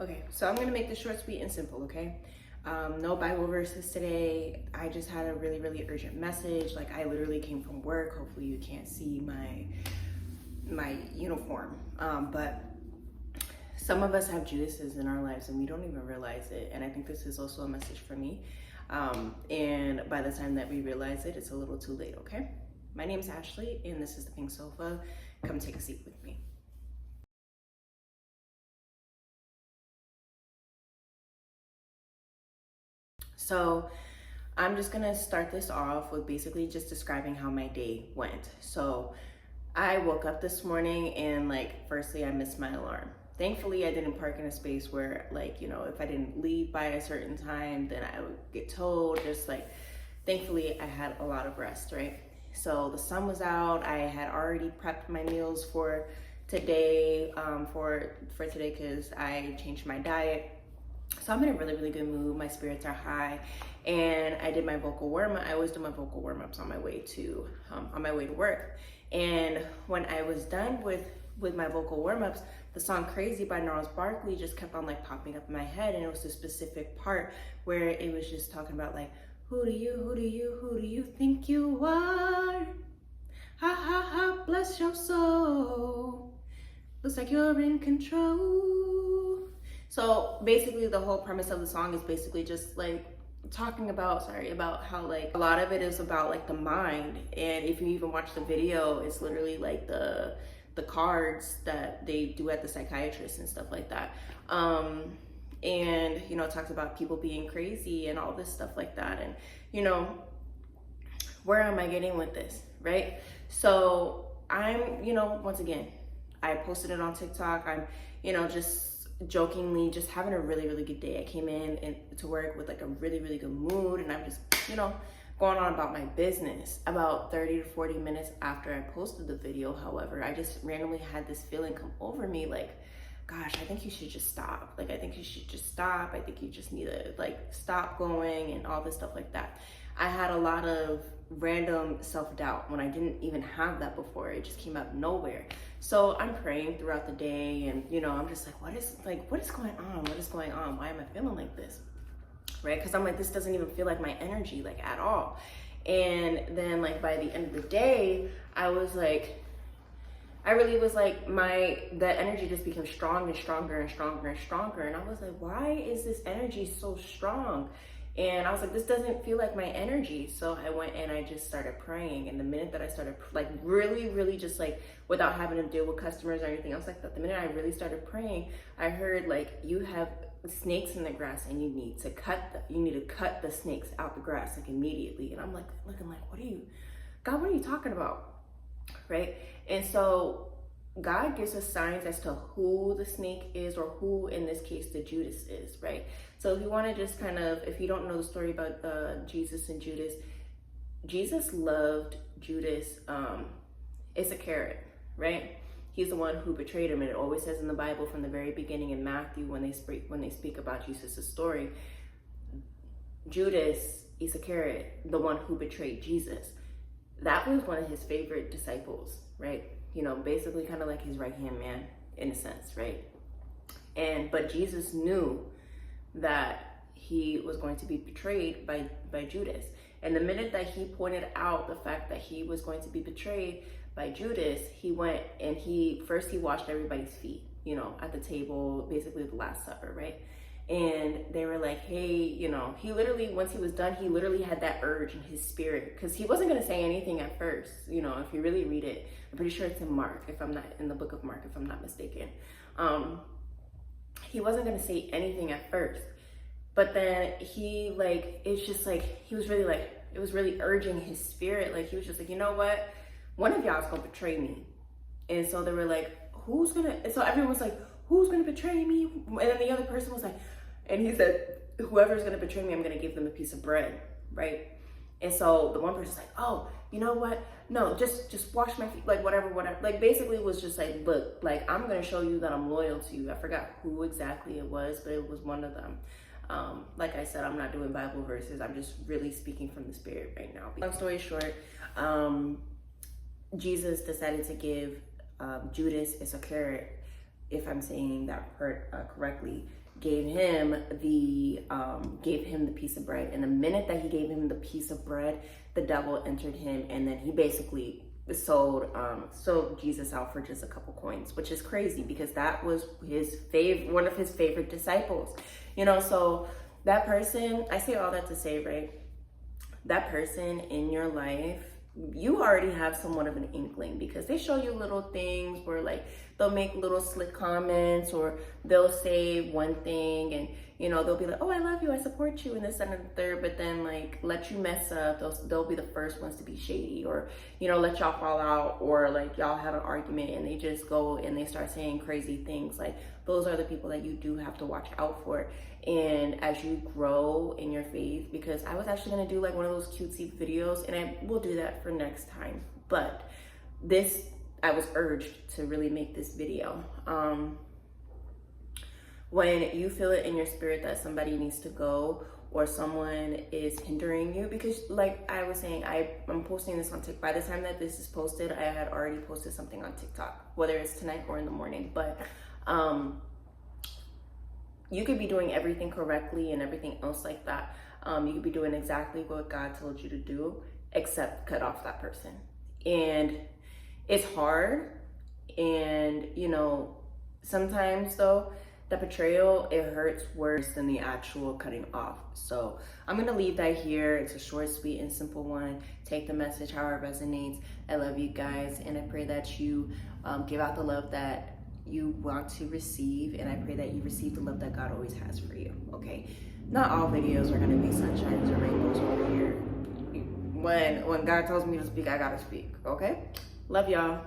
Okay, so I'm gonna make this short, sweet, and simple, okay? No Bible verses today. I just had a really, really urgent message. Like, I literally came from work. Hopefully you can't see my uniform. But some of us have Judases in our lives and we don't even realize it. And I think this is also a message for me. And by the time that we realize it, it's a little too late, okay? My name's Ashley, and this is The Pink Sofa. Come take a seat with me. So I'm just gonna start this off with basically just describing how my day went. So I woke up this morning and firstly I missed my alarm. Thankfully I didn't park in a space where if I didn't leave by a certain time, then I would get told. Thankfully I had a lot of rest, right? So the sun was out. I had already prepped my meals for today, for today, because I changed my diet. So I'm in a really, really good mood. My spirits are high, and I did my vocal warm up. I always do my vocal warm ups on my way to work. And when I was done with my vocal warm ups, the song "Crazy" by Gnarls Barkley just kept on popping up in my head, and it was a specific part where it was just talking about who do you think you are? Ha ha ha, bless your soul. Looks like you're in control. So basically the whole premise of the song is basically just talking about how a lot of it is about the mind. And if you even watch the video, it's literally the cards that they do at the psychiatrist and stuff like that. And it talks about people being crazy and all this stuff like that. And where am I getting with this, right? So I'm once again, I posted it on TikTok. I'm just jokingly just having a really, really good day. I came in to work with a really, really good mood, and I'm just going on about my business. About 30 to 40 minutes after I posted the video, however, I just randomly had this feeling come over me gosh, I think you should just stop. I think you should just stop. I think you just need to stop going and all this stuff like that. I had a lot of random self-doubt when I didn't even have that before. It just came out of nowhere. So I'm praying throughout the day, and I'm just what is going on? What is going on? Why am I feeling like this? Right? Because I'm this doesn't even feel like my energy at all. And then by the end of the day, I was I really was that energy just became stronger and stronger and stronger and stronger. And I was why is this energy so strong? And I was this doesn't feel like my energy. So I went and I just started praying. And the minute that I started really, really just without having to deal with customers or anything else like that, the minute I really started praying, I heard you have snakes in the grass and you need to cut the snakes out the grass immediately. And I'm looking God, what are you talking about? Right? And so God gives us signs as to who the snake is, or who in this case the Judas is, right? So if you want to just if you don't know the story about Jesus and Judas, Jesus loved Judas. It's a carrot, right? He's the one who betrayed him, and it always says in the Bible from the very beginning in Matthew when they speak about Jesus' story, Judas Iscariot, the one who betrayed Jesus, that was one of his favorite disciples, right? Basically kind of his right-hand man in a sense, right? But Jesus knew that he was going to be betrayed by Judas. And the minute that he pointed out the fact that he was going to be betrayed by Judas, he went and he washed everybody's feet, at the table, basically the Last Supper, right? And they were hey, he literally, once he was done, he literally had that urge in his spirit, because he wasn't going to say anything at first. If you really read it, I'm pretty sure it's in Mark, in the book of Mark, if I'm not mistaken. He wasn't going to say anything at first, but then he it's just he was really it was really urging his spirit. He was just you know what? One of y'all is going to betray me. And so they were who's going to, and so everyone's who's going to betray me? And then the other person was and he said, whoever's going to betray me, I'm going to give them a piece of bread, right? And so the one person's oh, you know what? No, just wash my feet, whatever. Basically it was just look, I'm going to show you that I'm loyal to you. I forgot who exactly it was, but it was one of them. Like I said, I'm not doing Bible verses. I'm just really speaking from the Spirit right now. Long story short, Jesus decided to give Judas Iscariot, if I'm saying that part correctly, gave him the piece of bread. And the minute that he gave him the piece of bread, the devil entered him, and then he basically sold Jesus out for just a couple coins, which is crazy because that was one of his favorite disciples. You know, so that person, I say all that to say, right? That person in your life, you already have somewhat of an inkling because they show you little things where like they'll make little slick comments, or they'll say one thing and, you know, they'll be like, oh, I love you, I support you, and this and the third, but then like let you mess up. They'll be the first ones to be shady, or, you know, let y'all fall out, or like y'all have an argument and they just go and they start saying crazy things. Like those are the people that you do have to watch out for. And as you grow in your faith, because I was actually gonna do like one of those cutesy videos, and I will do that for next time, but I was urged to really make this video. When you feel it in your spirit that somebody needs to go, or someone is hindering you, because like I was saying, I'm posting this on TikTok. By the time that this is posted, I had already posted something on TikTok, whether it's tonight or in the morning. But you could be doing everything correctly and everything else like that. You could be doing exactly what God told you to do, except cut off that person. And it's hard. And, you know, sometimes though, the betrayal, it hurts worse than the actual cutting off. So I'm gonna leave that here. It's a short, sweet, and simple one. Take the message how it resonates. I love you guys, and I pray that you give out the love that you want to receive, and I pray that you receive the love that God always has for you, okay? Not all videos are gonna be sunshines or rainbows over here. When God tells me to speak, I gotta speak, okay? Love y'all.